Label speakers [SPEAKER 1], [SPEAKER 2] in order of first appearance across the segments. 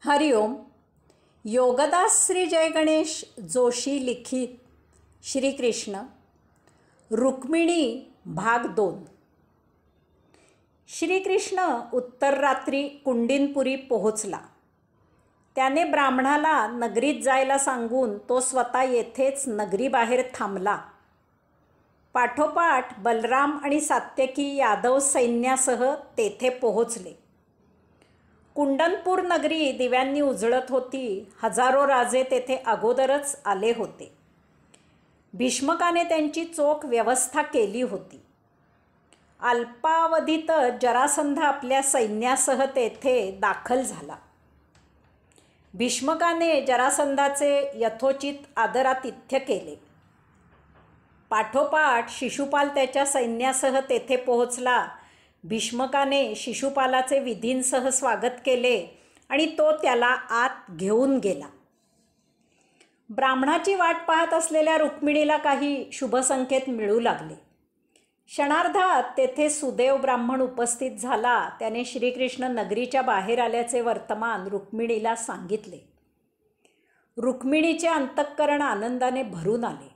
[SPEAKER 1] हरिओम. योगदास श्री जय गणेश जोशी लिखित श्रीकृष्ण रुक्मिणी भाग 2. श्रीकृष्ण उत्तर रात्री कुंडिनपुरी पोहोचला. त्याने ब्राह्मणाला नगरीत जायला सांगून तो स्वतः येथेच नगरीबाहेर थांबला. पाठोपाठ बलराम आणि सात्यकी यादव सैन्यासह तेथे पोहोचले. कुंडनपूर नगरी दिव्यांनी उजळत होती. हजारो राजे तेथे अगोदरच आले होते. भीष्मकाने त्यांची चोख व्यवस्था केली होती. अल्पावधीत जरासंध आपल्या सैन्यासह तेथे दाखल झाला. भीष्मकाने जरासंधाचे यथोचित आदरातिथ्य केले. पाठोपाठ शिशुपाल त्याच्या सैन्यासह तेथे पोहोचला. भीष्मकाने शिशुपालाचे विधींसह स्वागत केले आणि तो त्याला आत घेऊन गेला. ब्राह्मणाची वाट पाहत असलेल्या रुक्मिणीला काही शुभसंकेत मिळू लागले. क्षणार्धात तेथे सुदेव ब्राह्मण उपस्थित झाला. त्याने श्रीकृष्ण नगरीच्या बाहेर आल्याचे वर्तमान रुक्मिणीला सांगितले. रुक्मिणीचे अंतःकरण आनंदाने भरून आले.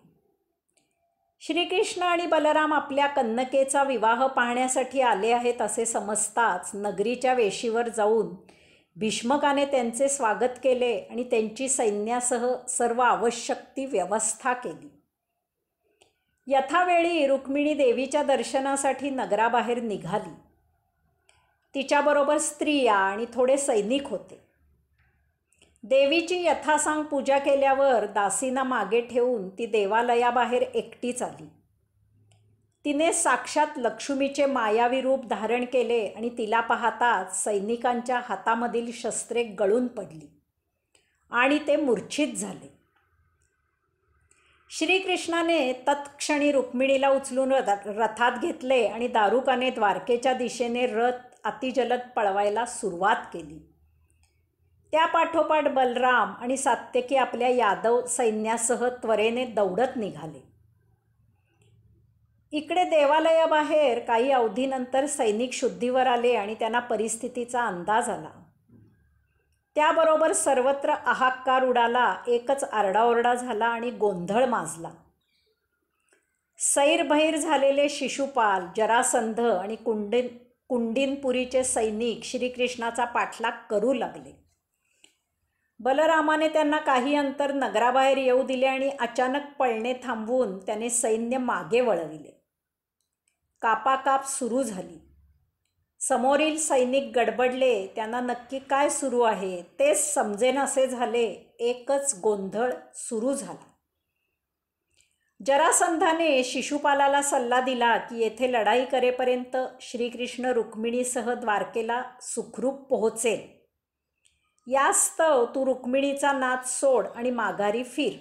[SPEAKER 1] श्रीकृष्ण आणि बलराम आपल्या कन्नकेचा विवाह पाहण्यासाठी आले आहेत असे समजताच नगरीच्या वेशीवर जाऊन भीष्मकाने त्यांचे स्वागत केले आणि त्यांची सैन्यासह सर्व आवश्यक ती व्यवस्था केली. यथावेळी रुक्मिणी देवीच्या दर्शनासाठी नगराबाहेर निघाली. तिच्याबरोबर स्त्रिया आणि थोडे सैनिक होते. देवीची यथासांग पूजा केल्यावर दासींना मागे ठेवून ती देवालयाबाहेर एकटीच आली. तिने साक्षात लक्ष्मीचे मायावी रूप धारण केले आणि तिला पाहताच सैनिकांच्या हातामधील शस्त्रे गळून पडली आणि ते मूर्छित झाले. श्रीकृष्णाने तत्क्षणी रुक्मिणीला उचलून रथात घेतले आणि दारुकाने द्वारकेच्या दिशेने रथ अतिजलद पळवायला सुरुवात केली. त्या पाठोपाठ बलराम आणि सात्यकी आपल्या यादव सैन्यासह त्वरेने दौडत निघाले. इकडे देवालयाबाहेर काही अवधीनंतर सैनिक शुद्धीवर आले आणि त्यांना परिस्थितीचा अंदाज आला. त्याबरोबर सर्वत्र हाहाकार उडाला. एकच आरडाओरडा झाला आणि गोंधळ माजला. सैरभैर झालेले शिशुपाल, जरासंध आणि कुंडिनपुरीचे सैनिक श्रीकृष्णाचा पाठलाग करू लागले. बलरामाने त्यांना काही अंतर नगराबाहेर येऊ दिले आणि अचानक पळणे थांबवून त्याने सैन्य मागे वळविले. कापाकाप सुरू झाली. समोरील सैनिक गडबडले. त्यांना नक्की काय सुरू आहे तेच समजेनासे झाले. एकच गोंधळ सुरू झाला. जरासंधाने शिशुपालाला सल्ला दिला की येथे लढाई करेपर्यंत श्रीकृष्ण रुक्मिणीसह द्वारकेला सुखरूप पोहोचेल. यास्तव तू रुक्मिणीचा नाद सोड आणि माघारी फिर.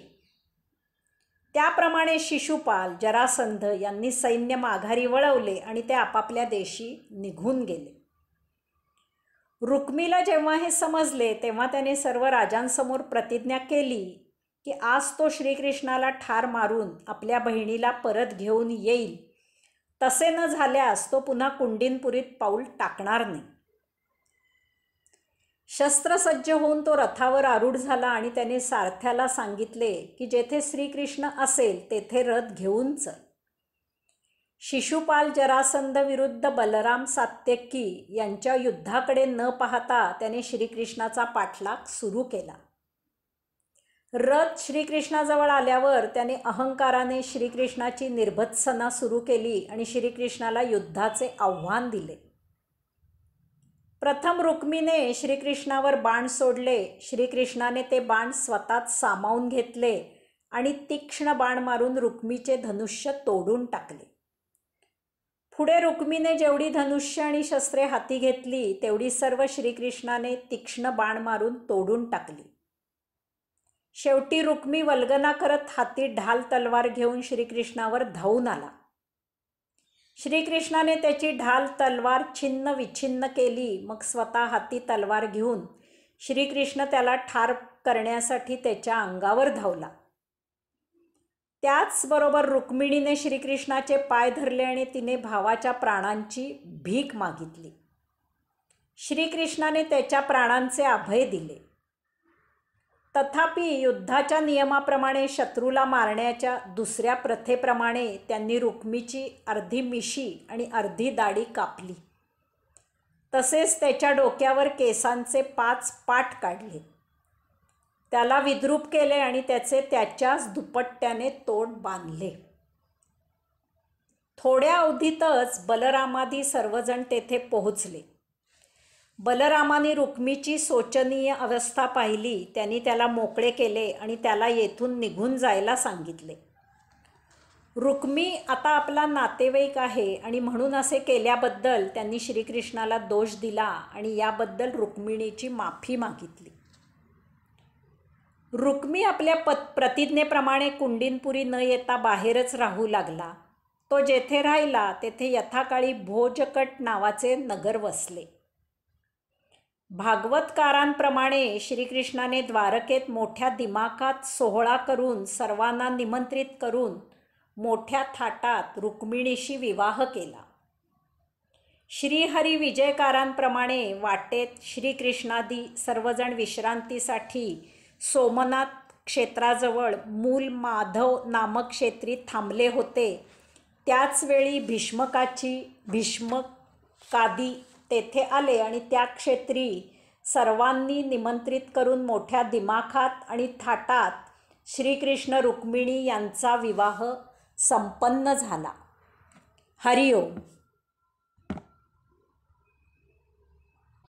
[SPEAKER 1] त्याप्रमाणे शिशुपाल, जरासंध यांनी सैन्य माघारी वळवले आणि ते आपापल्या देशी निघून गेले. रुक्मीला जेव्हा हे समजले तेव्हा त्याने सर्व राजांसमोर प्रतिज्ञा केली की आज तो श्रीकृष्णाला ठार मारून आपल्या बहिणीला परत घेऊन येईल. तसे न झाल्यास तो पुन्हा कुंडिनपुरीत पाऊल टाकणार नाही. शस्त्रसज्ज होऊन तो रथावर आरूढ झाला आणि त्याने सारथ्याला सांगितले की जेथे श्रीकृष्ण असेल तेथे रथ घेऊन चल. शिशुपाल, जरासंध विरुद्ध बलराम, सात्यकी यांच्या युद्धाकडे न पाहता त्याने श्रीकृष्णाचा पाठलाग सुरू केला. रथ श्रीकृष्णाजवळ आल्यावर त्याने अहंकाराने श्रीकृष्णाची निर्भत्सना सुरू केली आणि श्रीकृष्णाला युद्धाचे आव्हान दिले. प्रथम रुक्मीने श्रीकृष्णावर बाण सोडले. श्रीकृष्णाने ते बाण स्वतःच सामावून घेतले आणि तीक्ष्ण बाण मारून रुक्मीचे धनुष्य तोडून टाकले. पुढे रुक्मीने जेवढी धनुष्य आणि शस्त्रे हाती घेतली तेवढी सर्व श्रीकृष्णाने तीक्ष्ण बाण मारून तोडून टाकली. शेवटी रुक्मी वल्गना करत हाती ढाल तलवार घेऊन श्रीकृष्णावर धावून आला. श्रीकृष्णाने त्याची ढाल तलवार छिन्न विछिन्न केली. मग स्वतः हाती तलवार घेऊन श्रीकृष्ण त्याला ठार करण्यासाठी त्याच्या अंगावर धावला. त्याचबरोबर रुक्मिणीने श्रीकृष्णाचे पाय धरले आणि तिने भावाच्या प्राणांची भीक मागितली. श्रीकृष्णाने त्याच्या प्राणांचे अभय दिले. तथापि युद्धाच्या नियमाप्रमाणे शत्रूला मारण्याच्या दुसऱ्या प्रथेप्रमाणे त्यांनी रुक्मीची अर्धी मिशी आणि अर्धी दाढी कापली. तसेच त्याच्या डोक्यावर केसांचे 5 पाट काढले. त्याला विद्रूप केले आणि त्याचे त्याच्याच दुपट्ट्याने तोंड बांधले. थोड्या अवधीतच बलरामादी सर्वजण तेथे पोहोचले. बलरामाने रुक्मीची शोचनीय अवस्था पाहिली. त्यांनी त्याला मोकळे केले आणि त्याला येथून निघून जायला सांगितले. रुक्मी आता आपला नातेवाईक आहे आणि म्हणून असे केल्याबद्दल त्यांनी श्रीकृष्णाला दोष दिला आणि याबद्दल रुक्मिणीची माफी मागितली. रुक्मी आपल्या प्रतिज्ञेप्रमाणे कुंडिनपुरी न येता बाहेरच राहू लागला. तो जेथे राहिला तेथे यथाकाळी भोजकट नावाचे नगर वसले. भागवतकारांप्रमाणे श्रीकृष्णाने द्वारकेत मोठ्या दिमाखात सोहळा करून सर्वांना निमंत्रित करून मोठ्या थाटात रुक्मिणीशी विवाह केला. श्रीहरी विजयकारांप्रमाणे वाटेत श्रीकृष्णादी सर्वजण विश्रांतीसाठी सोमनाथ क्षेत्राजवळ मूल माधव नामक क्षेत्री थांबले होते. त्याचवेळी भीष्मकादी तेथे आले आणि त्या क्षेत्री सर्वांनी निमंत्रित करून मोठ्या दिमाखात आणि थाटात श्रीकृष्ण रुक्मिणी यांचा विवाह संपन्न झाला. हरिओम.